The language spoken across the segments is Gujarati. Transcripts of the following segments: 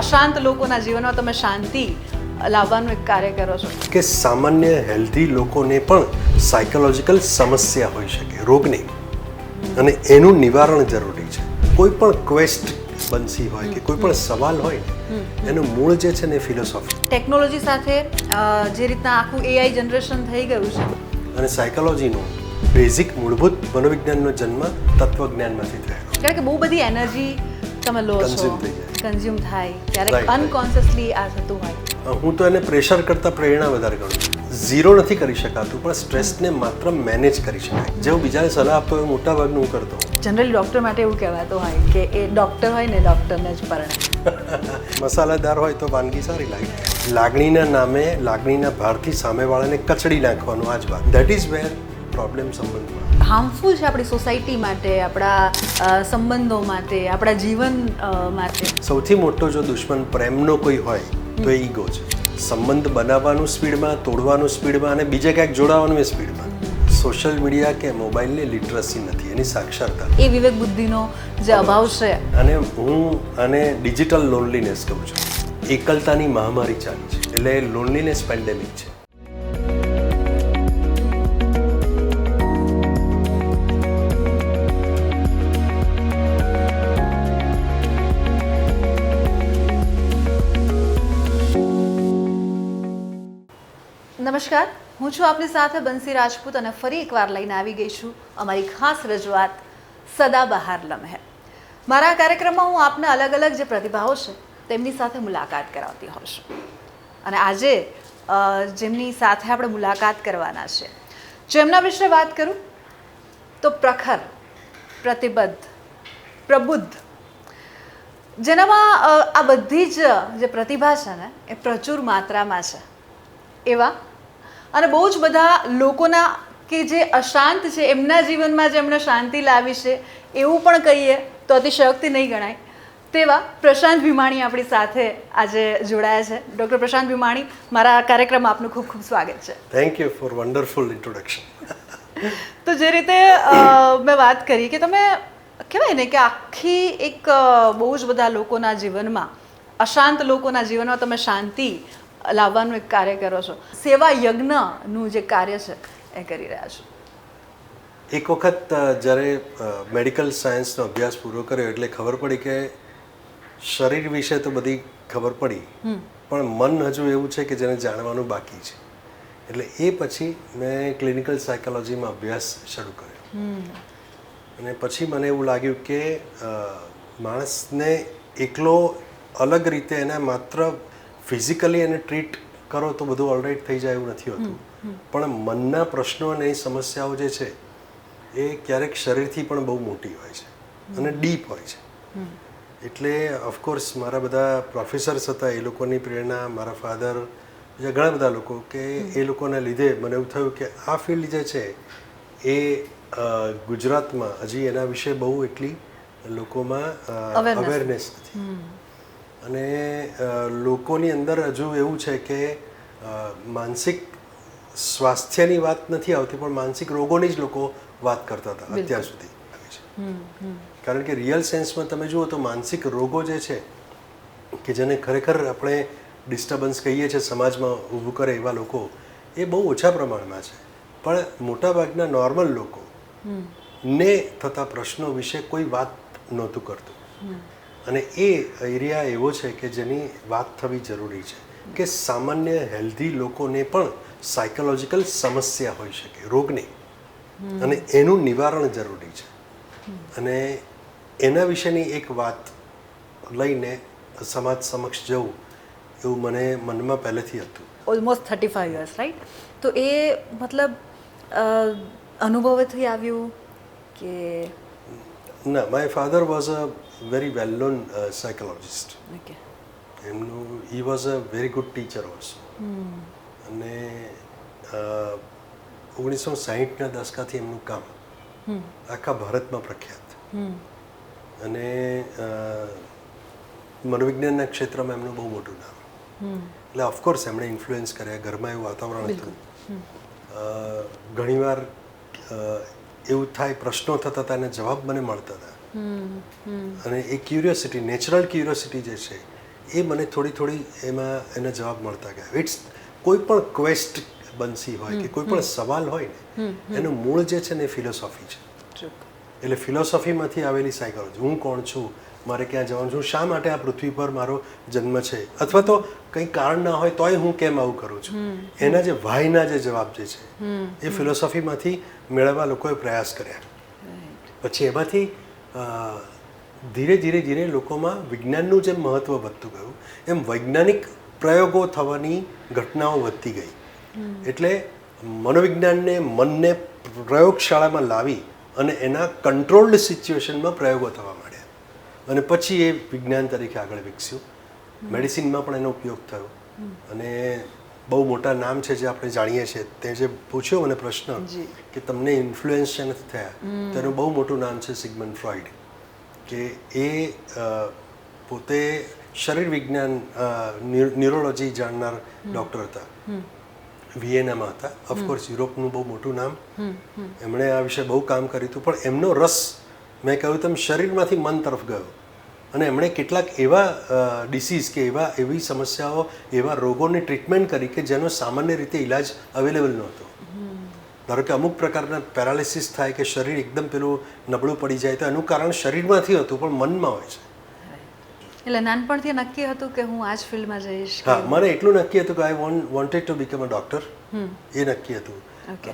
અશાંત લોકોના જીવનમાં તમે શાંતિ લાવવાનું એક કાર્ય કરો છો કે સામાન્ય હેલ્ધી લોકોને પણ સાયકોલોજીકલ સમસ્યા હોઈ શકે, રોગ નહીં, અને એનું નિવારણ જરૂરી છે. કોઈ પણ ક્વેસ્ટ બનસી હોય કે કોઈ પણ સવાલ હોય ને, એનું મૂળ જે છે ને ફિલોસોફી. ટેકનોલોજી સાથે જે રીતના આખું એઆઈ જનરેશન થઈ ગયું છે અને સાયકોલોજીનો બેઝિક મૂળભૂત મનોવિજ્ઞાનનો જન્મ તત્વજ્ઞાનમાંથી થયેલો. કારણ કે બહુ બધી એનર્જી તમે લો છો, Consume થઈ જાય. કન્ઝ્યુમ થાય ક્યારેક Right. અનકોન્શિયસલી આ થતું હોય. હું તો એને પ્રેશર કરતાં પ્રેરણા વધારે ગણું છું. ઝીરો નથી કરી શકાતું, પણ સ્ટ્રેસને માત્ર મેનેજ કરી શકાય. જેવું બીજાને સલાહ આપતો હોય મોટા ભાગનું હું કરતો હોઉં. જનરલી ડૉક્ટર માટે એવું કહેવાતું હોય કે એ ડૉક્ટર હોય ને ડૉક્ટરને જ પરણે. મસાલાદાર હોય તો વાનગી સારી લાગે. લાગણીના નામે લાગણીના ભારથી સામેવાળાને કચડી નાખવાનું, આ જ વાત. ધેટ ઇઝ વેર પ્રોબ્લેમ સંબંધમાં હાર્મફુલ છે આપણી સોસાયટી માટે, આપણા સંબંધો માટે, આપણા જીવન માટે. સૌથી મોટો જો દુશ્મન પ્રેમનો કોઈ હોય તો એ ઈગો છે. સંબંધ બનાવવાનું સ્પીડમાં, તોડવાનું સ્પીડમાં, અને બીજે ક્યાંક જોડાવાનું એ સ્પીડમાં. સોશિયલ મીડિયા કે મોબાઈલની લિટરસી નથી, એની સાક્ષરતા. એ વિવેક બુદ્ધિનો જે અભાવ છે. અને હું આને ડિજિટલ લોનલીનેસ કહું છું. એકલતાની મહામારી ચાલી છે, એટલે લોનલીનેસ પેન્ડેમિક છે. નમસ્કાર, હું છું આપની સાથે બંસી રાજપૂત અને ફરી એકવાર લઈને આવી ગઈ છું અમારી ખાસ રજૂઆત સદાબહાર લમ્હે. મારા કાર્યક્રમમાં હું આપને અલગ અલગ જે પ્રતિભાઓ છે તેમની સાથે મુલાકાત કરાવતી હોઉં છું. અને આજે જેમની સાથે આપણે મુલાકાત કરવાના છે, જો એમના વિશે વાત કરું તો પ્રખર, પ્રતિબદ્ધ, પ્રબુદ્ધ, જેનામાં આ બધી જ જે પ્રતિભા છે ને એ પ્રચુર માત્રામાં છે, એવા અને બહુ જ બધા લોકોના કે જે અશાંત છે એમના જીવનમાં જે એમણે શાંતિ લાવી છે એવું પણ કહીએ તો અતિશયોક્તિ નહીં ગણાય તેવા પ્રશાંત ભીમાણી આપણી સાથે આજે જોડાયા છે. ડૉક્ટર પ્રશાંત ભીમાણી, મારા કાર્યક્રમમાં આપનું ખૂબ ખૂબ સ્વાગત છે. Thank you for wonderful introduction. તો જે રીતે મેં વાત કરી કે તમે કહેવાય ને કે આખી એક બહુ જ બધા લોકોના જીવનમાં, અશાંત લોકોના જીવનમાં તમે શાંતિ લાવવાનું એક કાર્ય કરો છો, સેવા યજ્ઞનું જે કાર્ય છે એ કરી રહ્યા છો. એક વખત જ્યારે મેડિકલ સાયન્સનો અભ્યાસ પૂરો કર્યો એટલે ખબર પડી કે શરીર વિશે તો બધી ખબર પડી, પણ મન હજુ એવું છે કે જેને જાણવાનું બાકી છે. એટલે એ પછી મેં ક્લિનિકલ સાયકોલોજીમાં અભ્યાસ શરૂ કર્યો. અને પછી મને એવું લાગ્યું કે માણસને એકલો અલગ રીતે એને માત્ર ફિઝિકલી એને ટ્રીટ કરો તો બધું ઓલરાઈટ થઈ જાય એવું નથી હોતું, પણ મનના પ્રશ્નો અને એ સમસ્યાઓ જે છે એ ક્યારેક શરીરથી પણ બહુ મોટી હોય છે અને ડીપ હોય છે. એટલે ઓફકોર્સ મારા બધા પ્રોફેસર્સ હતા, એ લોકોની પ્રેરણા, મારા ફાધર, બીજા ઘણા બધા લોકો, કે એ લોકોના લીધે મને એવું થયું કે આ ફિલ્ડ જે છે એ ગુજરાતમાં હજી એના વિશે બહુ એટલી લોકોમાં અવેરનેસ નથી. અને લોકોની અંદર હજુ એવું છે કે માનસિક સ્વાસ્થ્યની વાત નથી આવતી, પણ માનસિક રોગોની જ લોકો વાત કરતા હતા અત્યાર સુધી. કારણ કે રિયલ સેન્સમાં તમે જુઓ તો માનસિક રોગો જે છે કે જેને ખરેખર આપણે ડિસ્ટર્બન્સ કહીએ છીએ, સમાજમાં ઊભું કરે એવા લોકો, એ બહુ ઓછા પ્રમાણમાં છે. પણ મોટાભાગના નોર્મલ લોકો ને થતા પ્રશ્નો વિશે કોઈ વાત નહોતું કરતું. અને એ એરિયા એવો છે કે જેની વાત થવી જરૂરી છે, કે સામાન્ય હેલ્ધી લોકોને પણ સાયકોલોજીકલ સમસ્યા હોઈ શકે, રોગ નહીં, અને એનું નિવારણ જરૂરી છે. અને એના વિશેની એક વાત લઈને સમાજ સમક્ષ જવું એવું મને મનમાં પહેલેથી હતું. Almost 35 years, right? તો એ મતલબ અનુભવથી આવ્યું કે? ના, my father was a very well known psychologist. Okay. એમનું he was a very good teacher also. અને 1960ના દશકાથી એમનું કામ આખા ભારતમાં પ્રખ્યાત. અને મનોવિજ્ઞાનના ક્ષેત્રમાં એમનું બહુ મોટું નામ. એટલે ઓફકોર્સ એમણે ઇન્ફ્લુઅન્સ કર્યા, ઘરમાં એવું વાતાવરણ હતું. ઘણીવાર એવું થાય, પ્રશ્નો થતા હતા અને જવાબ મને મળતા હતા. અને એ ક્યુરિયોસિટી, નેચરલ ક્યુરિયોસિટી જે છે એ મને થોડી એમાં એના જવાબ મળતા ગયા. ઇટ્સ કોઈ પણ ક્વેસ્ટ બનસી હોય કે કોઈ પણ સવાલ હોય ને એનું મૂળ જે છે ને એ ફિલોસોફી છે. એટલે ફિલોસોફીમાંથી આવેલી સાયકોલોજી. હું કોણ છું, મારે ક્યાં જવાનું છું, શા માટે આ પૃથ્વી પર મારો જન્મ છે, અથવા તો કંઈ કારણ ના હોય તોય હું કેમ આવું કરું છું, એના જે વાયના જે જવાબ જે છે એ ફિલોસોફીમાંથી મેળવવા લોકોએ પ્રયાસ કર્યા. પછી એમાંથી ધીરે ધીરે લોકોમાં વિજ્ઞાનનું જેમ મહત્ત્વ વધતું ગયું એમ વૈજ્ઞાનિક પ્રયોગો થવાની ઘટનાઓ વધતી ગઈ. એટલે મનોવિજ્ઞાનને મનને પ્રયોગશાળામાં લાવી અને એના કંટ્રોલ્ડ સિચ્યુએશનમાં પ્રયોગો થવા માંડ્યા અને પછી એ વિજ્ઞાન તરીકે આગળ વિકસ્યું. મેડિસિનમાં પણ એનો ઉપયોગ થયો અને બહુ મોટા નામ છે જે આપણે જાણીએ છીએ. તે જે પૂછ્યો મને પ્રશ્ન કે તમને ઇન્ફ્લુએન્સ છે નથી થયા, તેનું બહુ મોટું નામ છે સિગમન્ડ ફ્રોઈડ. કે એ પોતે શરીર વિજ્ઞાન ન્યુરોલોજી જાણનાર ડૉક્ટર હતા, વિયેનામાં હતા. ઓફકોર્સ યુરોપનું બહુ મોટું નામ. એમણે આ વિશે બહુ કામ કર્યું હતું, પણ એમનો રસ મેં કહ્યું તેમ શરીરમાંથી મન તરફ ગયો અને એમણે કેટલાક એવા ડિસીઝ કે એવી સમસ્યાઓ, એવા રોગોની ટ્રીટમેન્ટ કરી કે જેનો સામાન્ય રીતે ઇલાજ અવેલેબલ નહોતો. ધારો કે અમુક પ્રકારના પેરાલિસિસ થાય કે શરીર એકદમ પેલું નબળું પડી જાય તો એનું કારણ શરીરમાંથી હતું પણ મનમાં હોય છે. એટલે નાનપણથી નક્કી હતું કે હું આ જ ફિલ્ડમાં જઈશ? હા, મને એટલું નક્કી હતું કે I wanted to become a doctor. એ નક્કી હતું.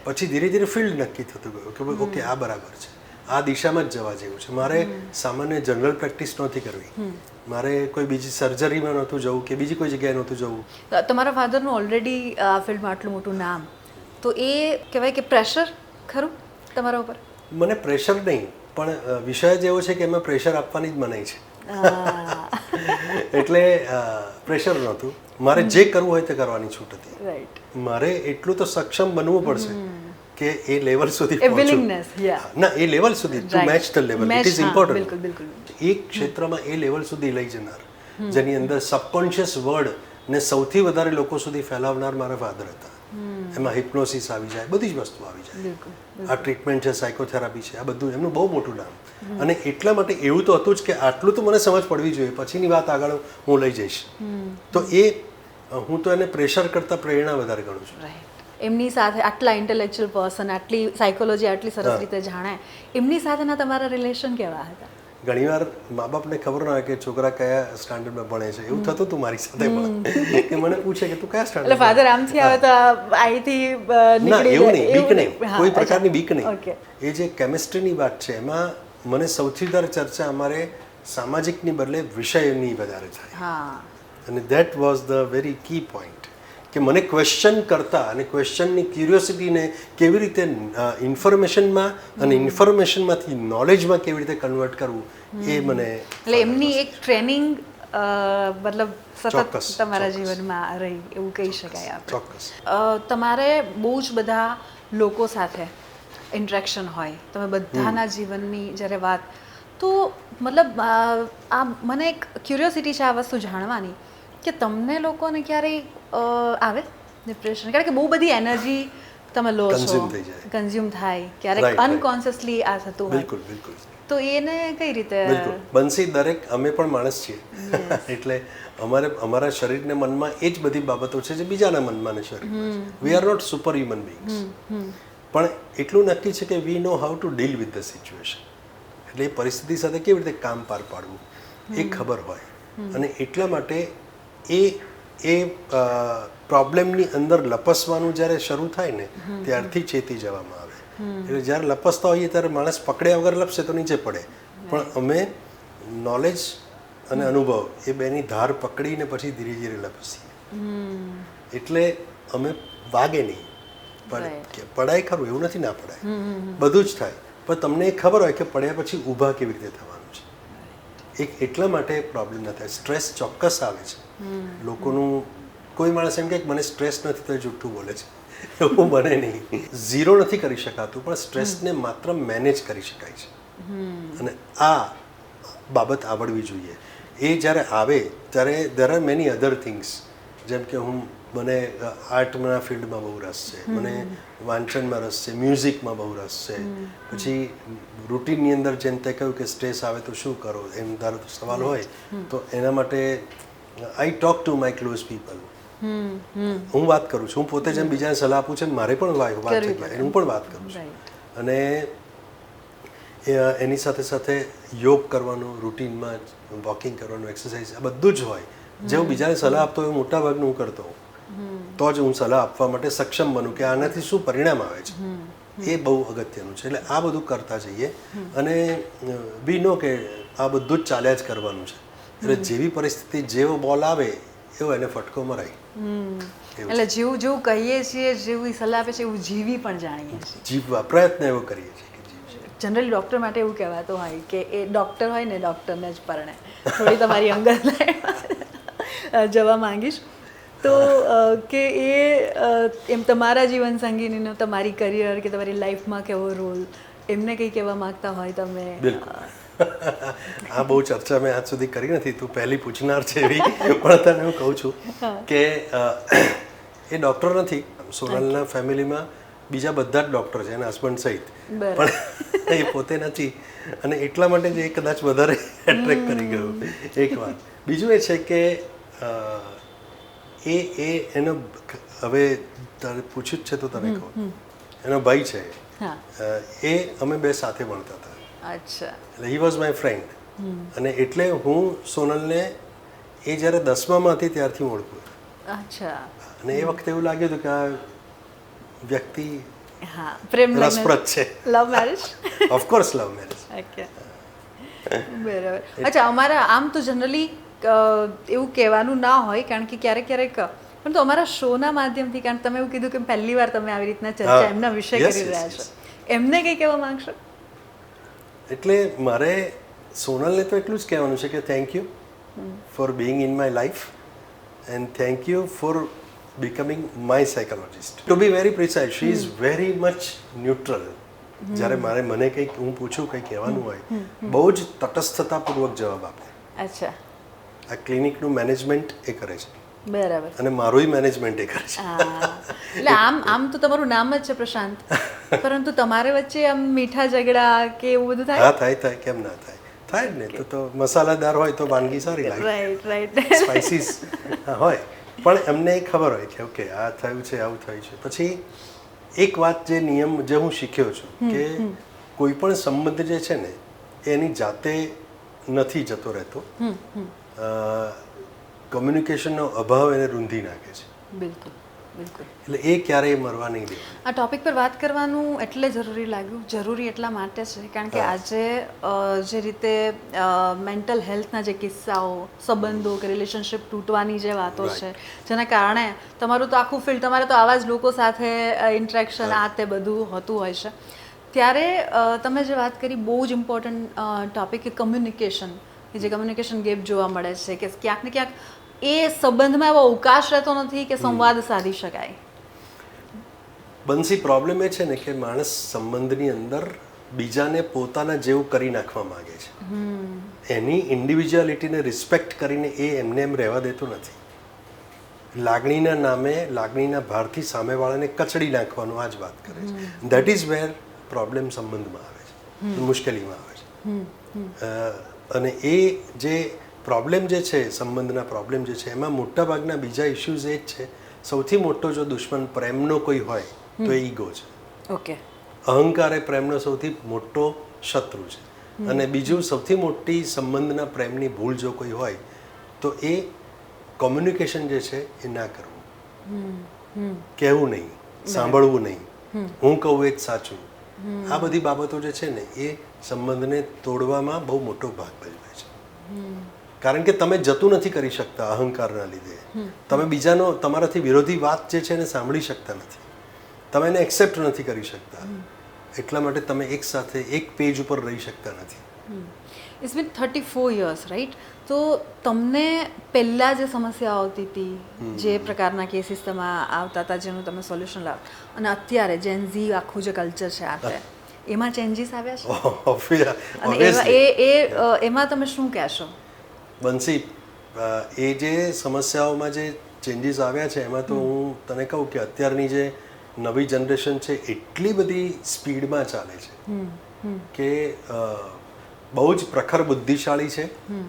પછી ધીરે ધીરે ફિલ્ડ નક્કી થતું ગયું કે ઓકે આ બરાબર છે, આ દિશામાં જ જવા જેવું છે. મારે સામાન્ય જનરલ પ્રેક્ટિસ નહોતી કરવી, મારે કોઈ બીજી સર્જરીમાં નહોતું જવું કે બીજી કોઈ જગ્યાએ નહોતું જવું. તમારા ફાધરનું ઓલરેડી આ ફિલ્ડમાં આટલું મોટું નામ, તો એ કહેવાય કે પ્રેશર ખરું તમારા ઉપર? મને પ્રેશર નહીં, પણ વિષય જ એવો છે કે એમાં પ્રેશર આપવાની જ મનાઈ છે. એટલે પ્રેશર નહોતું. મારે જે કરવું હોય તે કરવાની છૂટ હતી. મારે એટલું તો સક્ષમ બનવું પડશે કે એ લેવલ સુધી પહોંચવું. ના, એ લેવલ સુધી to match the level, it is important. એક ક્ષેત્રમાં એ લેવલ સુધી લઈ જનાર, જેની અંદર સબકોન્શિયસ વર્ડ ને સૌથી વધારે લોકો સુધી ફેલાવનાર મારા ફાધર હતા. એમાં હિપ્નોસિસ આવી જાય, બધી જ વસ્તુ આવી જાય. આ ટ્રીટમેન્ટ છે, સાયકોથેરાપી છે, આ બધું એમનું બહુ મોટું નામ. અને એટલા માટે એવું તો હતું જ કે આટલું તો મને સમજ પડવી જોઈએ, પછીની વાત આગળ હું લઈ જઈશ. તો એ હું તો એને પ્રેશર કરતાં પ્રેરણા વધારે ગણું છું. એમની સાથે આટલા ઇન્ટેલેક્ચ્યુઅલ પર્સન, આટલી સાયકોલોજી આટલી સરસ રીતે જાણે, એમની સાથેના તમારા રિલેશન કેવા હતા? ઘણીવાર મા બાપને ખબર ના હોય કે છોકરા કયા સ્ટાન્ડર્ડમાં ભણે છે. એવું થતું હતું મારી સાથે પણ કે મને પૂછે કે તું કયા સ્ટાન્ડર્ડ. એટલે ફાધર આમથી આવે તો અહીંથી નીકળી. એવું નહીં, બીક નહીં, કોઈ પ્રકારની બીક નહીં. એ જે કેમિસ્ટ્રીની વાત છે એમાં મને સૌથી વધારે ચર્ચા અમારે સામાજિકની બદલે વિષયની વધારે થાય. અને that was the very key point કે મને ક્વેશ્ચન કરતા અને ક્વેશ્ચનની ક્યુરિયોસિટીને કેવી રીતે ઇન્ફોર્મેશનમાં અને ઇન્ફોર્મેશનમાંથી નોલેજમાં કેવી રીતે કન્વર્ટ કરવું એ મને. એટલે એમની એક ટ્રેનિંગ મતલબ સતત તમારા જીવનમાં રહી એવું કહી શકાય આપણે. ચોક્કસ. તમારે બહુ જ બધા લોકો સાથે ઇન્ટરેક્શન હોય, તમે બધાના જીવનની જ્યારે વાત, તો મતલબ આ મને એક ક્યુરિયોસિટી છે આ વસ્તુ જાણવાની કે તમને લોકોને ક્યારેય આવે ડિપ્રેશન? કારણ કે બહુ બધી એનર્જી તમે લો છો, કન્ઝ્યુમ થાય, ક્યારેક અનકોન્શિયસલી આ થતું હોય. બિલકુલ બિલકુલ. તો એને કઈ રીતે? બિલકુલ બંસી, દરેક અમે પણ માણસ છીએ. એટલે અમારા શરીરને મનમાં એ જ બધી બાબતો છે જે બીજાના મનમાં ને શરીરમાં છે. We are not super human beings. પણ એટલું નક્કી છે કે we know how to deal with the situation. એટલે એ પરિસ્થિતિ સાથે કેવી રીતે કામ પાર પાડવું એ ખબર હોય. અને એટલા માટે એ પ્રોબ્લેમની અંદર લપસવાનું જ્યારે શરૂ થાય ને ત્યારથી ચેતી જવામાં આવે. એટલે જ્યારે લપસતા હોઈએ ત્યારે માણસ પકડ્યા વગર લપસે તો નીચે પડે, પણ અમે નોલેજ અને અનુભવ એ બેની ધાર પકડીને પછી ધીરે ધીરે લપસીએ. એટલે અમે વાગે નહીં, પડાય ખરું એવું નથી, ના પડાય, બધું જ થાય, પણ તમને એ ખબર હોય કે પડ્યા પછી ઊભા કેવી રીતે થવાનું છે. એક એટલા માટે પ્રોબ્લેમ ન થાય. સ્ટ્રેસ ચોક્કસ આવે છે. લોકોનું કોઈ માણસ એમ કે મને સ્ટ્રેસ નથી તો જૂઠું બોલે છે, એવું બને નહીં. ઝીરો નથી કરી શકાતું, પણ સ્ટ્રેસને માત્ર મેનેજ કરી શકાય છે. અને આ બાબત આવડવી જોઈએ. એ જ્યારે આવે ત્યારે there are many other things. જેમ કે મને આર્ટના ફિલ્ડમાં બહુ રસ છે, મને વાંચનમાં રસ છે, મ્યુઝિકમાં બહુ રસ છે. પછી રૂટીનની અંદર જેમ તે કહ્યું કે સ્ટ્રેસ આવે તો શું કરો, એમ ધારો તો સવાલ હોય તો એના માટે I talk to my close people. હું વાત કરું છું, હું પોતે જેમ બીજાને સલાહ આપું છું મારે પણ વાત છે, હું પણ વાત કરું છું. અને એની સાથે સાથે યોગ કરવાનું, રૂટીનમાં વોકિંગ કરવાનું, એક્સરસાઇઝ, આ બધું જ હોય. જે હું બીજાને સલાહ આપતો હોય મોટા ભાગનું હું કરતો હોઉં, તો જ હું સલાહ આપવા માટે સક્ષમ બનું કે આનાથી શું પરિણામ આવે છે. એ બહુ અગત્યનું છે. એટલે આ બધું કરતા જઈએ અને વી નો કે આ બધું જ ચાલ્યા જ કરવાનું છે. એટલે જેવી પરિસ્થિતિ, જેવો બોલ આવે એવો એને ફટકો મરાય. એટલે જેવું જેવું કહીએ છીએ, જેવી સલાહ આપે છે એવું જીવી પણ જાણીએ છીએ, જીવવા પ્રયત્ન એવો કરીએ છીએ કે જીવશે. જનરલી ડૉક્ટર માટે એવું કહેવાતું હોય કે એ ડૉક્ટર હોય ને ડૉક્ટરને જ પરણે. થોડી તમારી અંગત જવા માંગીશ તો કે એમ તમારા જીવન સંગીનીનો તમારી કરિયર કે તમારી લાઈફમાં કેવો રોલ, એમને કંઈ કહેવા માંગતા હોય તમે? બિલકુલ. આ બહુ ચર્ચા મેં આજ સુધી કરી નથી, તું પહેલી પૂછનાર છે એવી. પણ તને હું કહું છું કે એ ડૉક્ટર નથી. સોનલના ફેમિલીમાં બીજા બધા જ ડૉક્ટર છે, એના હસબન્ડ સહિત, પણ એ પોતે નથી. અને એટલા માટે જ એ કદાચ વધારે એટ્રેક્ટ કરી ગયો, એક વાત. બીજું એ છે કે એનો હવે તારે પૂછ્યું જ છે તો તને કહું, એનો ભાઈ છે, એ અમે બે સાથે ભણતા હતા. અચ્છા. એટલે હી વોઝ માય ફ્રેન્ડ. અને એટલે હું સોનલને એ જ્યારે 10માં હતી ત્યારથી ઓળખું. અચ્છા. અને એ વખતે એવું લાગ્યું હતું કે આ વ્યક્તિ પ્રેમ રસપ્રદ છે. Love marriage? Of course love marriage. Okay, બરાબર. અચ્છા, અમારા આમ તો જનરલી એવું કહેવાનું ના હોય, કારણ કે ક્યારેક ક્યારેક, પરંતુ અમારા શોના માધ્યમથી, કારણ કે તમે એવું કીધું કે પહેલી વાર તમે આવી રીતના ચર્ચા એમના વિશે કરી રહ્યા છો, એમને કંઈ કહેવા માંગશો? એટલે મારે સોનલને તો એટલું જ કહેવાનું છે કે thank you for Bing in my life and thank you for becoming my psychologist. To be very precise, she is very much neutral. જ્યારે મને કંઈક હું પૂછું, કંઈ કહેવાનું હોય, બહુ જ તટસ્થતાપૂર્વક જવાબ આપે. અચ્છા. આ ક્લિનિકનું મેનેજમેન્ટ એ કરે છે. બરાબર. અને મારું મેનેજમેન્ટ એ કરે છે. એટલે આમ તો તમારું નામ જ છે પ્રશાંત, પરંતુ તમારે વચ્ચે આમ મીઠા ઝઘડા કે એવું બધું થાય? હા, થાય. કેમ ના થાય? થાય જ ને. તો મસાલાદાર હોય તો વાનગી સારી લાગે. રાઈટ. સ્પાઇસીસ હોય પણ એમને ખબર હોય કે ઓકે આ થયું છે, આવું થયું છે. પછી એક વાત, જે નિયમ જે હું શીખ્યો છું કે કોઈ પણ સંબંધ જે છે ને એની જાતે નથી જતો રહેતો. કમ્યુનિકેશનનો અભાવ એને રૂંધી નાખે છે. બિલકુલ. એટલે એ ક્યારેય મરવા નહીં દે. આ ટોપિક પર વાત કરવાનું એટલે જરૂરી લાગ્યું. જરૂરી એટલા માટે છે કારણ કે આજે જે રીતે મેન્ટલ હેલ્થના જે કિસ્સાઓ, સંબંધો કે રિલેશનશિપ તૂટવાની જે વાતો છે, જેના કારણે તમારું તો આખું ફિલ્ડ, તમારે તો આવા જ લોકો સાથે ઇન્ટરેક્શન, આ તે બધું હોતું હોય છે. ત્યારે તમે જે વાત કરી, બહુ જ ઇમ્પોર્ટન્ટ ટોપિક કે કમ્યુનિકેશન, કે જે કમ્યુનિકેશન ગેપ જોવા મળે છે, કે ક્યાંક ને ક્યાંક એ સંબંધમાં એવો અવકાશ રહેતો નથી કે સંવાદ સાધી શકાય. બંસી, પ્રોબ્લેમ એ છે ને કે માણસ સંબંધની અંદર બીજાને પોતાના જેવું કરી નાખવા માંગે છે. એની ઇન્ડિવિજ્યુઆલિટીને રિસ્પેક્ટ કરીને એ એમને એમ રહેવા દેતો નથી. લાગણીના નામે, લાગણીના ભારથી સામેવાળાને કચડી નાખવાનું આ જ વાત કરે છે. દેટ ઇઝ વેર પ્રોબ્લેમ સંબંધમાં આવે છે, મુશ્કેલીમાં આવે છે. અને એ જે પ્રોબ્લેમ જે છે, સંબંધના પ્રોબ્લેમ જે છે, એમાં મોટા ભાગના બીજા ઇશ્યુઝ એ જ છે. સૌથી મોટો જો દુશ્મન પ્રેમનો કોઈ હોય તો એ ઈગો છે. ઓકે. અહંકાર એ પ્રેમનો સૌથી મોટો શત્રુ છે. અને બીજું સૌથી મોટી સંબંધના પ્રેમની ભૂલ જો કોઈ હોય તો એ કોમ્યુનિકેશન જે છે એ ના કરવું. કહેવું નહીં, સાંભળવું નહીં, હું કહું એ જ સાચું. આ બધી બાબતો જે છે ને એ સંબંધને તોડવામાં બહુ મોટો ભાગ ભજવે છે. કારણ કે તમે જતું નથી કરી શકતા અહંકારના લીધે. તમે બીજાનો, તમારાથી વિરોધી વાત જે છે એને સાંભળી શકતા નથી, તમે એને એક્સેપ્ટ નથી કરી શકતા. એટલા માટે તમે એક સાથે એક પેજ ઉપર રહી શકતા નથી. It's been 34 years, right? તો તમને પહેલાં જે સમસ્યાઓ આવતી હતી, જે પ્રકારના કેસીસ તેમાં આવતા હતા, જેનું તમે સોલ્યુશન લાવ, અને અત્યારે જેન ઝી આખું જે કલ્ચર છે આપણે, એમાં ચેન્જીસ આવ્યા છે? અને એમાં તમે શું કહેશો? બંસી, એ જે સમસ્યાઓમાં જે ચેન્જીસ આવ્યા છે એમાં તો હું તને કહું કે અત્યારની જે નવી જનરેશન છે એટલી બધી સ્પીડમાં ચાલે છે કે બહુ જ પ્રખર બુદ્ધિશાળી છે,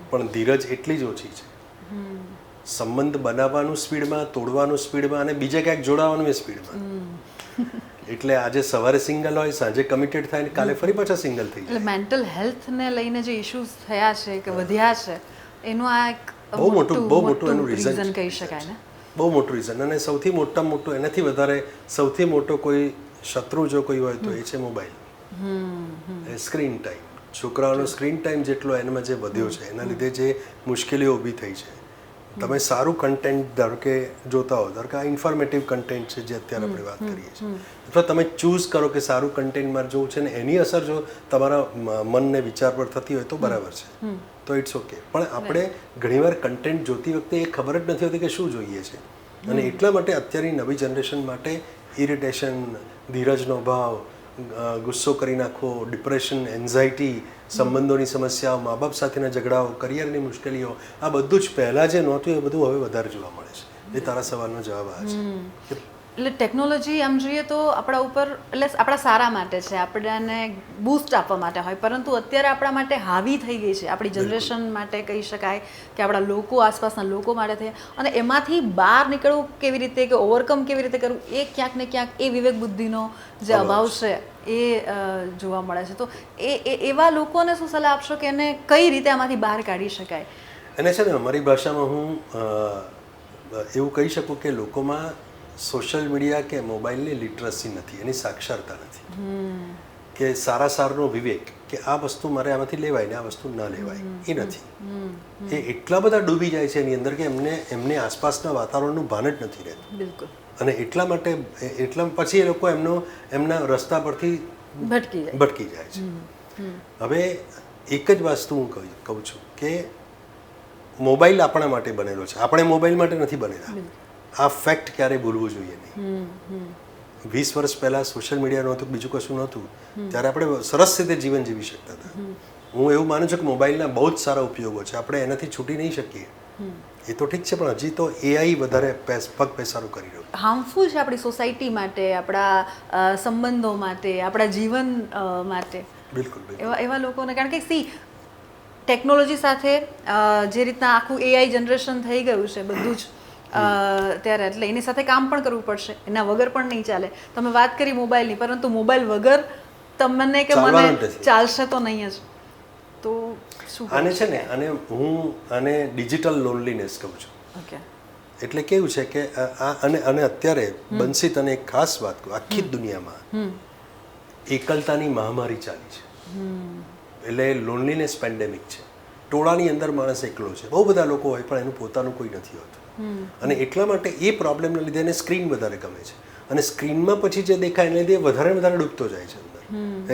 પણ ધીરજ એટલી જ ઓછી છે. સંબંધ બનાવવાનું સ્પીડમાં, તોડવાનું સ્પીડમાં અને બીજે ક્યાંક જોડાવાનું એ સ્પીડમાં. એટલે આજે સવારે સિંગલ હોય, સાંજે કમિટેડ થાય ને કાલે ફરી પાછા સિંગલ થઈ જાય. એટલે મેન્ટલ હેલ્થને લઈને જે ઇશ્યુઝ થયા છે કે વધ્યા છે એનું આ એક બહુ મોટું એનું રીઝન કહી શકાય ને. બહુ મોટું રીઝન. અને સૌથી મોટામાં મોટું એનાથી વધારે સૌથી મોટો કોઈ શત્રુ જો કોઈ હોય તો એ છે મોબાઈલ. એ સ્ક્રીન ટાઈમ. છોકરાઓનો સ્ક્રીન ટાઈમ જેટલો એનામાં જે વધ્યો છે એના લીધે જે મુશ્કેલીઓ ઊભી થઈ છે. તમે સારું કન્ટેન્ટ ધારો કે જોતા હો, ધારો કે આ ઇન્ફોર્મેટિવ કન્ટેન્ટ છે જે અત્યારે આપણે વાત કરીએ છીએ, અથવા તમે ચૂઝ કરો કે સારું કન્ટેન્ટ મારે જોવું છે ને એની અસર જો તમારા મનને વિચાર પર થતી હોય તો બરાબર છે, તો ઇટ્સ ઓકે. પણ આપણે ઘણીવાર કન્ટેન્ટ જોતી વખતે એ ખબર જ નથી હોતી કે શું જોઈએ છે. અને એટલા માટે અત્યારની નવી જનરેશન માટે ઇરિટેશન, ધીરજનો અભાવ, ગુસ્સો કરી નાખવો, ડિપ્રેશન, એન્ઝાયટી, સંબંધોની સમસ્યાઓ, મા બાપ સાથેના ઝઘડાઓ, કરિયરની મુશ્કેલીઓ, આ બધું જ પહેલાં જે નહોતું એ બધું હવે વધારે જોવા મળે છે. એ તારા સવાલનો જવાબ આ છે. એટલે ટેકનોલોજી આમ જોઈએ તો આપણા ઉપર, એટલે આપણા સારા માટે છે, આપણને બૂસ્ટ આપવા માટે હોય, પરંતુ અત્યારે આપણા માટે હાવી થઈ ગઈ છે, આપણી જનરેશન માટે કહી શકાય કે આપણા લોકો, આસપાસના લોકો માટે થઈ, અને એમાંથી બહાર નીકળવું કેવી રીતે, કે ઓવરકમ કેવી રીતે કરવું, એ ક્યાંક ને ક્યાંક એ વિવેક બુદ્ધિનો જે અભાવ છે એ જોવા મળે છે. તો એવા લોકોને શું સલાહ આપશો કે એને કઈ રીતે આમાંથી બહાર કાઢી શકાય? અને છે ને અમારી ભાષામાં હું એવું કહી શકું કે લોકોમાં સોશિયલ મીડિયા કે મોબાઈલની લિટરસી નથી, એની સાક્ષરતા નથી, કે સારા સારનો વિવેક કે આ વસ્તુ મારે આમાંથી લેવાય ને આ વસ્તુ ના લેવાય એ નથી. એ એટલા બધા ડૂબી જાય છે એની અંદર કે એમને આસપાસના વાતાવરણનું ભાન જ નથી રહેતું. બિલકુલ. અને એટલા માટે પછી એ લોકો એમના રસ્તા પરથી ભટકી જાય છે. હવે એક જ વસ્તુ હું કહું છું કે મોબાઈલ આપણા માટે બનેલો છે, આપણે મોબાઈલ માટે નથી બનેલા. આ ફેક્ટ ક્યારેય ભૂલવું જોઈએ નહીં. 20 વર્ષ પહેલાં સોશિયલ મીડિયા નહોતું, બીજું કશું નહોતું, ત્યારે આપણે સરસ રીતે જીવન જીવી શકતા હતા. હું એવું માનું છું કે મોબાઈલના બહુ જ સારા ઉપયોગો છે, આપણે એનાથી છૂટી નહીં શકીએ. એ તો ઠીક છે, પણ હજી તો એઆઈ વધારે પગ પેસારું કરી રહ્યું. હાર્મફુલ છે આપણી સોસાયટી માટે, આપણા સંબંધો માટે, આપણા જીવન માટે. બિલકુલ. એવા લોકોને, કારણ કે ટેકનોલોજી સાથે જે રીતના આખું એઆઈ જનરેશન થઈ ગયું છે બધું જ ત્યારે, એટલે એની સાથે કામ પણ કરવું પડશે, એના વગર પણ નહીં ચાલે. તમે વાત કરી મોબાઈલની, પરંતુ મોબાઈલ વગર તમને કે મને ચાલશે તો નહીં જ. તો શું આને છે ને, આને ડિજિટલ લોનલીનેસ કહું છું. ઓકે. એટલે કેવું છે કે અને અત્યારે બંસી, તને એક ખાસ વાત કહું, આખી દુનિયામાં એકલતાની મહામારી ચાલી છે. એટલે લોનલીનેસ પેન્ડેમિક છે. ટોળાની અંદર માણસ એકલો છે, બહુ બધા લોકો હોય પણ એનું પોતાનું કોઈ નથી હોતું. અને એટલા માટે એ પ્રોબ્લેમના લીધે એને સ્ક્રીન વધારે ગમે છે, અને સ્ક્રીનમાં પછી જે દેખાય એને લીધે વધારે વધારે ડૂબતો જાય છે અંદર,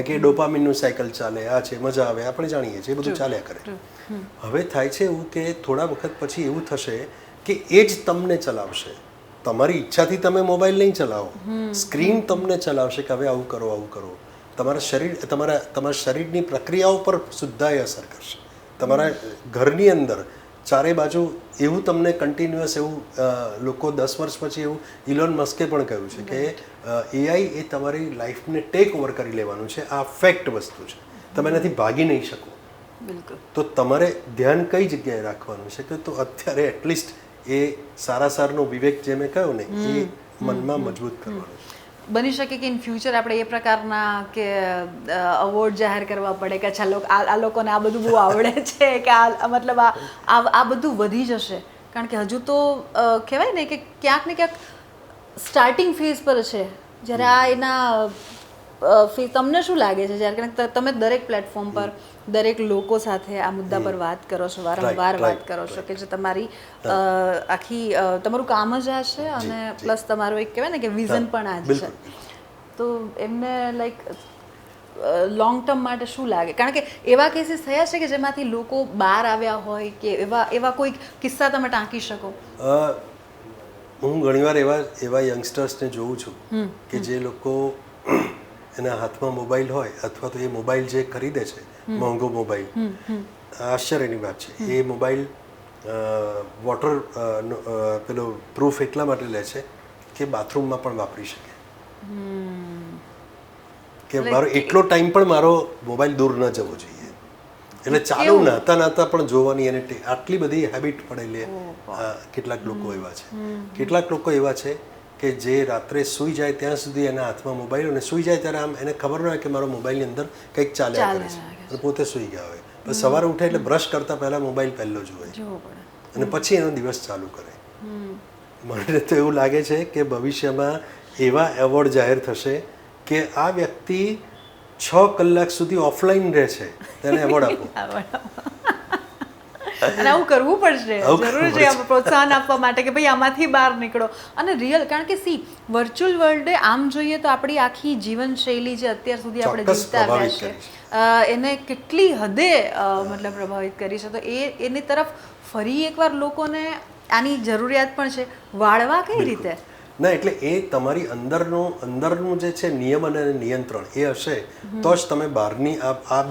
કે ડોપામિનનું સાયકલ ચાલે, આ છે, મજા આવે, આપણે જાણીએ છીએ, એ બધું ચાલ્યા કરે. હવે થાય છે એવું કે થોડા વખત પછી એવું થશે કે એ જ તમને ચલાવશે. તમારી ઈચ્છાથી તમે મોબાઈલ નહીં ચલાવો, સ્ક્રીન તમને ચલાવશે કે હવે આવું કરો, આવું કરો. તમારા શરીરની પ્રક્રિયાઓ પર સુદ્ધા એ અસર કરશે. તમારા ઘરની અંદર ચારે બાજુ એવું તમને કન્ટિન્યુઅસ એવું, લોકો 10 વર્ષ પછી એવું ઇલોન મસ્કે પણ કહ્યું છે કે એઆઈ એ તમારી લાઈફને ટેક ઓવર કરી લેવાનું છે. આ ફેક્ટ વસ્તુ છે, તમે એનાથી ભાગી નહીં શકો. બિલકુલ. તો તમારે ધ્યાન કઈ જગ્યાએ રાખવાનું છે કે તો અત્યારે એટલીસ્ટ એ સારનો વિવેક જે મેં કહ્યું ને એ મનમાં મજબૂત કરવાનું. બની શકે કે ઇન ફ્યુચર આપણે એ પ્રકારના કે અવોર્ડ જાહેર કરવા પડે કે અચ્છા આ લોકોને આ બધું બહુ આવડે છે, કે મતલબ આ બધું વધી જશે. કારણ કે હજુ તો કહેવાય ને કે ક્યાંક ને ક્યાંક સ્ટાર્ટિંગ ફેઝ પર છે. જ્યારે આ એના તમને શું લાગે છે જ્યારે તમે દરેક પ્લેટફોર્મ પર દરેક લોકો સાથે આ મુદ્દા પર વાત કરો છો, વારંવાર વાત કરો છો, કે જે તમારી આખી તમારું કામ જ આ છે, અને પ્લસ તમારું એક કહેવાય ને કે વિઝન પણ આ જ છે. તો એમને લાઈક લોંગ ટર્મ માટે શું લાગે? કારણ કે એવા કેસીસ થયા છે કે જેમાંથી લોકો બહાર આવ્યા હોય, કે એવા કોઈ કિસ્સા તમે ટાંકી શકો? હું ઘણીવાર એવા યંગસ્ટર્સને જોઉં છું કે જે લોકો એના હાથમાં મોબાઈલ હોય, અથવા તો એ મોબાઈલ જે ખરીદે છે, મોંઘો મોબાઈલ, આશ્ચર્યની વાત છે, એ મોબાઈલ વોટર પેલો પ્રૂફ એટલા માટે લે છે કે બાથરૂમમાં પણ વાપરી શકે, કે મારો એટલો ટાઈમ પણ મારો મોબાઈલ દૂર ન જવો જોઈએ. એટલે ચાલુ નાતા પણ જોવાની એને આટલી બધી હેબિટ પડેલી કેટલાક લોકો એવા છે. કેટલાક લોકો એવા છે કે જે રાત્રે સૂઈ જાય ત્યાં સુધી એના હાથમાં મોબાઈલ, અને સૂઈ જાય ત્યારે આમ એને ખબર ન હોય કે મારો મોબાઈલની અંદર કંઈક ચાલ્યા કરે છે અને પોતે સૂઈ ગયા હોય. પછી સવારે ઉઠે એટલે બ્રશ કરતા પહેલા મોબાઈલ પહેલો જુએ અને પછી એનો દિવસ ચાલુ કરે. મને તો એવું લાગે છે કે ભવિષ્યમાં એવા એવોર્ડ જાહેર થશે કે આ વ્યક્તિ 6 કલાક સુધી ઓફલાઈન રહે છે તેને એવોર્ડ આપો. અને આવું કરવું પડશે, જરૂર છે પ્રોત્સાહન આપવા માટે કે ભાઈ આમાંથી બહાર નીકળો. અને રિયલ, કારણ કે વર્ચ્યુઅલ વર્લ્ડે આમ જોઈએ તો આપણી આખી જીવનશૈલી જે અત્યાર સુધી આપણે જીવતા આવ્યા છે એને કેટલી હદે મતલબ પ્રભાવિત કરી છે. તો એની તરફ ફરી એકવાર લોકોને આની જરૂરિયાત પણ છે. વાળવા કઈ રીતે? ના, એટલે એ તમારી અંદરનું જે છે નિયમ અને નિયંત્રણ એ હશે તો જ તમે બહારની આ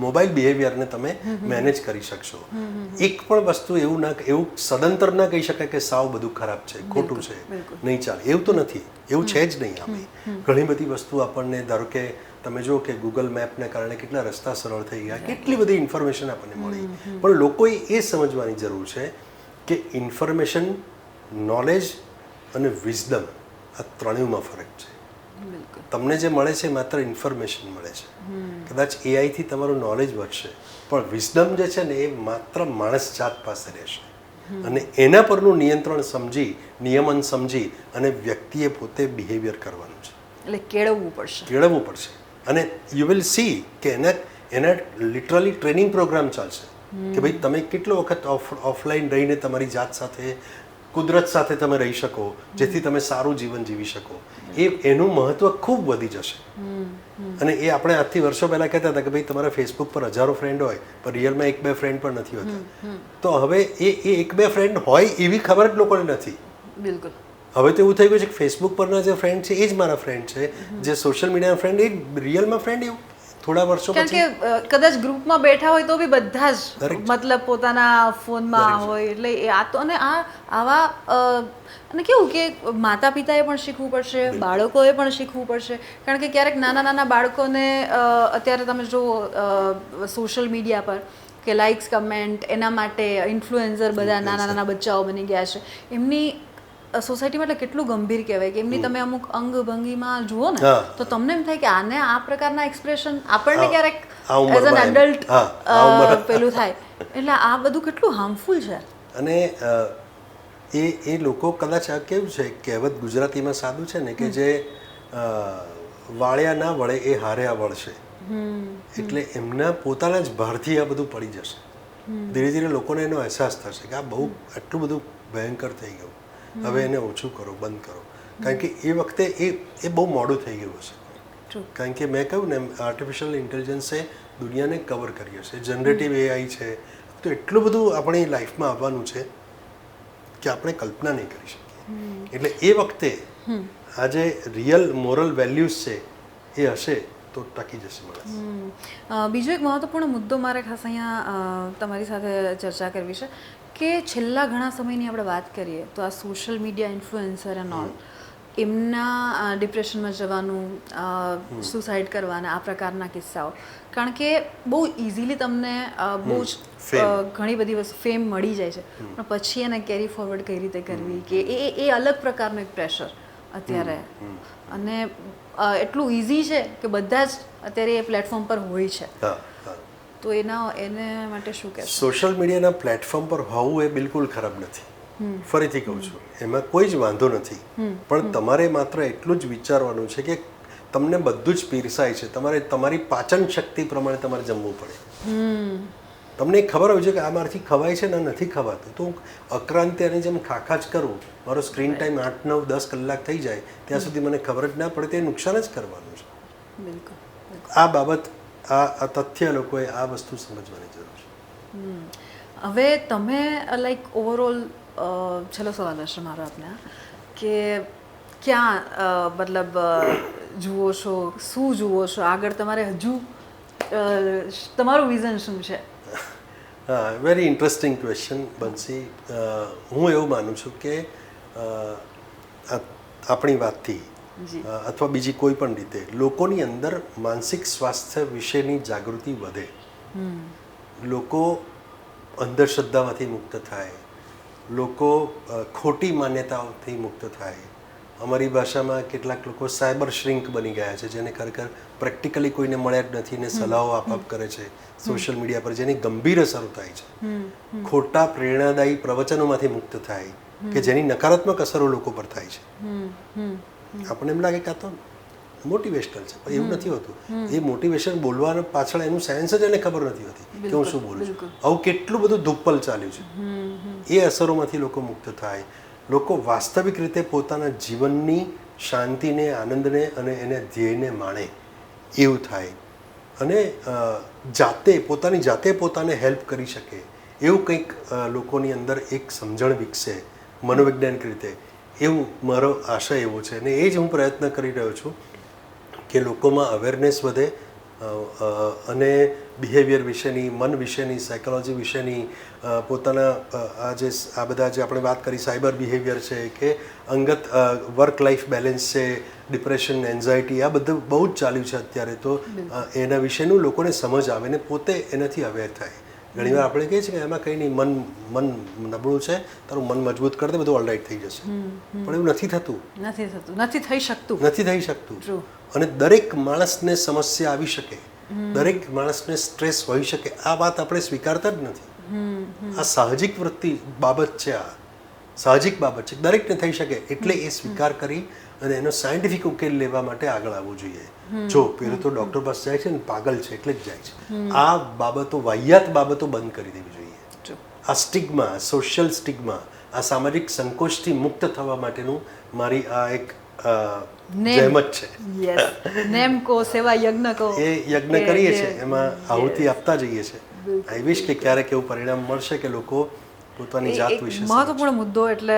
મોબાઈલ બિહેવિયરને તમે મેનેજ કરી શકશો. એક પણ વસ્તુ એવું સદંતર ના કહી શકાય કે સાવ બધું ખરાબ છે, ખોટું છે, નહીં ચાલે, એવું તો નથી, એવું છે જ નહીં. આપણે ઘણી બધી વસ્તુ આપણને, ધારો કે તમે જુઓ કે ગૂગલ મેપને કારણે કેટલા રસ્તા સરળ થઈ ગયા, કેટલી બધી ઇન્ફોર્મેશન આપણને મળી. પણ લોકોએ એ સમજવાની જરૂર છે કે ઇન્ફોર્મેશન, નોલેજ અને વિઝડમ આ ત્રણેયમાં ફરક છે. તમને જે મળે છે માત્ર ઇન્ફોર્મેશન મળે છે. કદાચ એઆઈથી તમારું નોલેજ વધશે પણ વિઝડમ જે છે ને એ માત્ર માણસ જાત પાસે રહેશે. અને એના પરનું નિયંત્રણ સમજી, નિયમન સમજી અને વ્યક્તિએ પોતે બિહેવિયર કરવાનું છે. એટલે કેળવવું પડશે. અને યુ વિલ સી કે એના લિટરલી ટ્રેનિંગ પ્રોગ્રામ ચાલશે કે ભાઈ તમે કેટલો વખત ઓફલાઈન રહીને તમારી જાત સાથે, કુદરત સાથે તમે રહી શકો જેથી તમે સારું જીવન જીવી શકો. એનું મહત્વ ખૂબ વધી જશે. અને એ આપણે આજથી વર્ષો પહેલા કહેતા હતા કે ભાઈ તમારા ફેસબુક પર 1000 ફ્રેન્ડ હોય પણ રિયલમાં 1-2 ફ્રેન્ડ પણ નથી હોતા. તો હવે એ 1-2 ફ્રેન્ડ હોય એવી ખબર જ લોકોને નથી. બિલકુલ. હવે તો એવું થઈ ગયું છે કે ફેસબુક પરના જે ફ્રેન્ડ છે એ જ મારા ફ્રેન્ડ છે, જે સોશિયલ મીડિયાના ફ્રેન્ડ એ રિયલમાં ફ્રેન્ડ એવું થોડા વર્ષો પછી. કારણ કે કદાચ ગ્રુપમાં બેઠા હોય તો બી બધા જ મતલબ પોતાના ફોનમાં હોય. એટલે આ તો, અને આવા અને કેવું કે માતા પિતાએ પણ શીખવું પડશે, બાળકોએ પણ શીખવું પડશે. કારણ કે ક્યારેક નાના બાળકોને અત્યારે તમે જો સોશિયલ મીડિયા પર કે લાઇક્સ, કમેન્ટ, એના માટે ઇન્ફ્લુએન્સર બધા નાના બચ્ચાઓ બની ગયા છે. એમની સોસાયટીમાં એટલે કેટલું ગંભીર કહેવાય કે એમની તમે અમુક અંગ ભંગીમાં જુઓ ને તો તમને એમ થાય કે આને આ પ્રકારના એક્સપ્રેશન આપણને ક્યારેક એઝ એન એડલ્ટ પેલું થાય. એટલે આ બધું કેટલું હાર્મફુલ છે. અને એ લોકો કદાચ આ કેવું છે, કહેવત ગુજરાતીમાં સાદું છે ને કે જે વાળ્યા ના વળે એ હાર્યા વળશે. એટલે એમના પોતાના જ ભારથી આ બધું પડી જશે. ધીરે ધીરે લોકોને એનો અહેસાસ થશે કે આ આટલું બધું ભયંકર થઈ ગયું, હવે એને ઓછું કરો, બંધ કરો. કારણ કે એ વખતે એ બહુ મોડું થઈ ગયું હશે. કારણ કે મેં કહ્યું ને, આર્ટિફિશિયલ ઇન્ટેલિજન્સે દુનિયાને કવર કરી હશે. જનરેટિવ એઆઈ છે, તો એટલું બધું આપણી લાઈફમાં આવવાનું છે કે આપણે કલ્પના નહીં કરી શકીએ. એટલે એ વખતે આ જે રિયલ મોરલ વેલ્યુઝ છે એ હશે તો ટકી જશે માણસ. બીજો એક મહત્વપૂર્ણ મુદ્દો મારે ખાસ અહીંયા તમારી સાથે ચર્ચા કરવી છે કે છેલ્લા ઘણા સમયની આપણે વાત કરીએ તો આ social media influencer and all, એમના ડિપ્રેશનમાં જવાનું, સુસાઇડ કરવાના, આ પ્રકારના કિસ્સાઓ. કારણ કે બહુ ઇઝીલી તમને બહુ જ ઘણી બધી વસ્તુ ફેમ મળી જાય છે, પણ પછી એને કેરી ફોરવર્ડ કઈ રીતે કરવી કે એ અલગ પ્રકારનું એક પ્રેશર અત્યારે. અને એટલું ઇઝી છે કે બધા જ અત્યારે એ પ્લેટફોર્મ પર હોય છે. તો એને માટે શું કહેશો? સોશિયલ મીડિયાના પ્લેટફોર્મ પર હોવું એ બિલકુલ ખરાબ નથી. ફરીથી કહું છું, એમાં કોઈ જ વાંધો નથી. પણ તમારે માત્ર એટલું જ વિચારવાનું છે કે તમને બધું જ પીરસાય છે, તમારે તમારી પાચન શક્તિ પ્રમાણે તમારે જમવું પડે. તમને ખબર હોય છે કે આ મારાથી ખવાય છે ને નથી ખવાતું, તો હું અક્રાંતિની જેમ ખાખા જ કરું, મારો સ્ક્રીન ટાઈમ 8, 9, 10 કલાક થઈ જાય ત્યાં સુધી મને ખબર જ ના પડે, તે નુકસાન જ કરવાનું છે. બિલકુલ. આ બાબત, આ તથ્ય લોકોએ આ વસ્તુ સમજવાની જરૂર છે. હવે તમે લાઈક ઓવરઓલ, છેલ્લો સવાલ હશે મારો આપને, કે ક્યાં મતલબ જુઓ છો, શું જુઓ છો આગળ, તમારે હજુ તમારું વિઝન શું છે? હા, વેરી ઇન્ટરેસ્ટિંગ ક્વેશ્ચન બંસી. હું એવું માનું છું કે આપણી વાતથી અથવા બીજી કોઈ પણ રીતે લોકોની અંદર માનસિક સ્વાસ્થ્ય વિશેની જાગૃતિ વધે. લોકો અંધશ્રદ્ધામાંથી મુક્ત થાય, લોકો ખોટી માન્યતાઓથી મુક્ત થાય. અમારી ભાષામાં કેટલાક લોકો સાયબર શ્રિંક બની ગયા છે, જેને ખરેખર પ્રેક્ટિકલી કોઈને મળ્યા જ નથી ને સલાહો આપઆપ કરે છે સોશિયલ મીડિયા પર, જેની ગંભીર અસરો થાય છે. ખોટા પ્રેરણાદાયી પ્રવચનોમાંથી મુક્ત થાય કે જેની નકારાત્મક અસરો લોકો પર થાય છે. આપણને એમ લાગે કે આ તો મોટિવેશનલ છે, પણ એવું નથી હોતું. એ મોટિવેશન બોલવાના પાછળ એનું સાયન્સ જ એને ખબર નથી હોતી કે હું શું બોલું છું. આવું કેટલું બધું ધુપ્પલ ચાલ્યું છે. એ અસરોમાંથી લોકો મુક્ત થાય, લોકો વાસ્તવિક રીતે પોતાના જીવનની શાંતિને, આનંદને અને એને ધ્યેયને માણે એવું થાય, અને પોતાની જાતે પોતાને હેલ્પ કરી શકે એવું કંઈક લોકોની અંદર એક સમજણ વિકસે મનોવૈજ્ઞાનિક રીતે, એવું મારો આશય એવો છે. અને એ જ હું પ્રયત્ન કરી રહ્યો છું કે લોકોમાં અવેરનેસ વધે અને બિહેવિયર વિશેની, મન વિશેની, સાયકોલોજી વિશેની, પોતાના આ બધા જે આપણે વાત કરી સાયબર બિહેવિયર છે કે અંગત વર્ક લાઈફ બેલેન્સ છે, ડિપ્રેશન, એન્ઝાયટી, આ બધું બહુ જ ચાલ્યું છે અત્યારે. તો એના વિશેનું લોકોને સમજ આવે ને પોતે એનાથી અવેર થાય. ઘણીવાર આપણે કહીએ છીએ કે એમાં કંઈ નહીં, મન નબળું છે, તારું મન મજબૂત કરી દે, બધું ઓલરાઈટ થઈ જશે. પણ એવું નથી થતું, નથી થઈ શકતું. અને દરેક માણસને સમસ્યા આવી શકે, દરેક માણસને સ્ટ્રેસ હોઈ શકે, આ વાત આપણે સ્વીકારતા જ નથી. આ સાહજિક બાબત છે, આ સાહજિક બાબત છે, દરેકને થઈ શકે. એટલે એ સ્વીકાર કરી અને એનો સાયન્ટિફિક ઉકેલ લેવા માટે આગળ આવવું જોઈએ. જો પેલું તો ડૉક્ટર પાસે જાય છે ને પાગલ છે એટલે જ જાય છે. આ બાબતો, વાહિયાત બાબતો બંધ કરી દેવી જોઈએ. આ સ્ટિગ્મા, સોશિયલ સ્ટિગ્મા, આ સામાજિક સંકોચથી મુક્ત થવા માટેનું મારી આ એક જહેમત છે. નેમ કો સેવા યજ્ઞ કો, એ યજ્ઞ કરીએ છીએ, એમાં આહુતિ આપતા જઈએ છીએ. આઈ વિશ કે ક્યારેક એવું પરિણામ મળશે કે લોકો પોતાની જાત વિશે. મહત્વપૂર્ણ મુદ્દો એટલે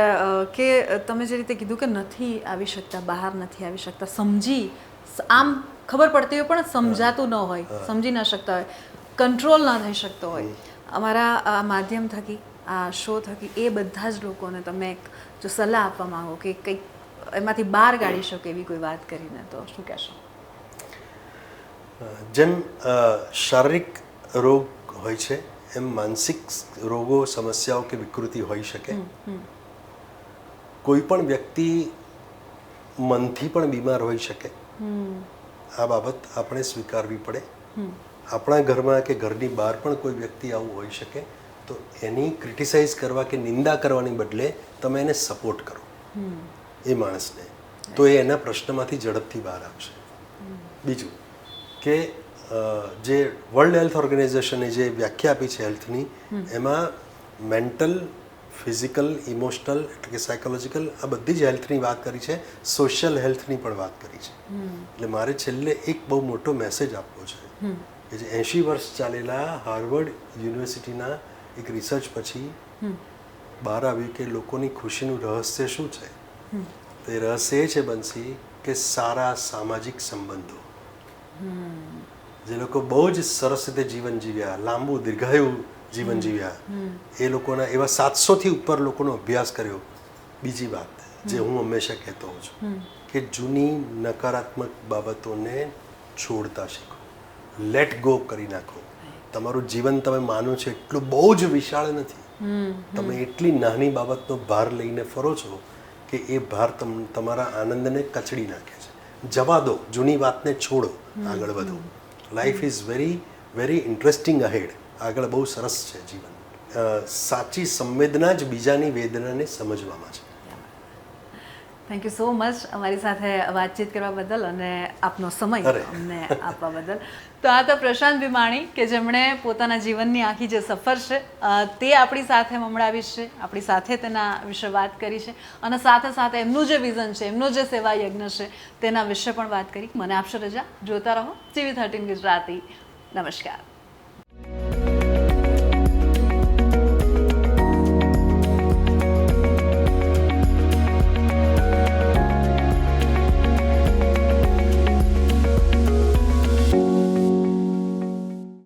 કે તમે જે રીતે કીધું કે નથી આવી શકતા, બહાર નથી આવી શકતા, સમજી આમ ખબર પડતી હોય પણ સમજાતું ન હોય, સમજી ન શકતા હોય, કંટ્રોલ ન થઈ શકતો હોય. અમારા આ માધ્યમ થકી, આ શો થકી એ બધા જ લોકોને તમે જો સલાહ આપવા માંગો કે કંઈક એમાંથી બહાર કાઢી શકો એવી કોઈ વાત કરીને, તો શું કહેશો? જેમ શારીરિક રોગ હોય છે એમ માનસિક રોગો, સમસ્યાઓ કે વિકૃતિ હોઈ શકે. કોઈ પણ વ્યક્તિ મનથી પણ બીમાર હોઈ શકે. આ બાબત આપણે સ્વીકારવી પડે. આપણા ઘરમાં કે ઘરની બહાર પણ કોઈ વ્યક્તિ આવું હોઈ શકે. તો એની ક્રિટિસાઇઝ કરવા કે નિંદા કરવાની બદલે તમે એને સપોર્ટ કરો એ માણસને, તો એ એના પ્રશ્નમાંથી ઝડપથી બહાર આવશે. બીજું કે જે વર્લ્ડ હેલ્થ ઓર્ગેનાઇઝેશને જે વ્યાખ્યા આપી છે હેલ્થની, એમાં મેન્ટલ, ફિઝિકલ, ઇમોશનલ એટલે કે સાયકોલોજીકલ, આ બધી જ હેલ્થની વાત કરી છે. સોશિયલ હેલ્થની પણ વાત કરી છે. એટલે મારે છેલ્લે એક બહુ મોટો મેસેજ આપવો છે કે જે 80 વર્ષ ચાલેલા હાર્વર્ડ યુનિવર્સિટીના એક રિસર્ચ પછી બહાર આવ્યું કે લોકોની ખુશીનું રહસ્ય શું છે. તો એ રહસ્ય એ છે બંસી કે સારા સામાજિક સંબંધો. જે લોકો બહુ જ સરસ રીતે જીવન જીવ્યા, લાંબુ દીર્ઘાયુ જીવન જીવ્યા, એ લોકોના એવા 700થી ઉપર લોકોનો અભ્યાસ કર્યો. બીજી વાત જે હું હંમેશા કહેતો હોઉં છું કે જૂની નકારાત્મક બાબતોને છોડતા શીખો, લેટ ગો કરી નાખો. તમારું જીવન તમે માનો છો એટલું બહુ જ વિશાળ નથી. તમે એટલી નાની બાબતનો ભાર લઈને ફરો છો કે એ ભાર તમારા આનંદને કચડી નાખે છે. જવા દો, જૂની વાતને છોડો, આગળ વધો. Life is very very interesting ahead. આગળ બહુ સરસ છે જીવન. સાચી સંવેદના જ બીજાની વેદનાને સમજવામાં છે. થેન્ક યુ સો મચ અમારી સાથે વાતચીત કરવા બદલ અને આપનો સમય અમને આપવા બદલ. તો આ તો પ્રશાંત ભીમાણી કે જેમણે પોતાના જીવનની આખી જે સફર છે તે આપણી સાથે મમડાવી છે, આપણી સાથે તેના વિશે વાત કરી છે અને સાથે સાથે એમનું જે વિઝન છે, એમનો જે સેવા યજ્ઞ છે તેના વિશે પણ વાત કરી. મને આપશો રજા. જોતા રહો TV13 ગુજરાતી. નમસ્કાર.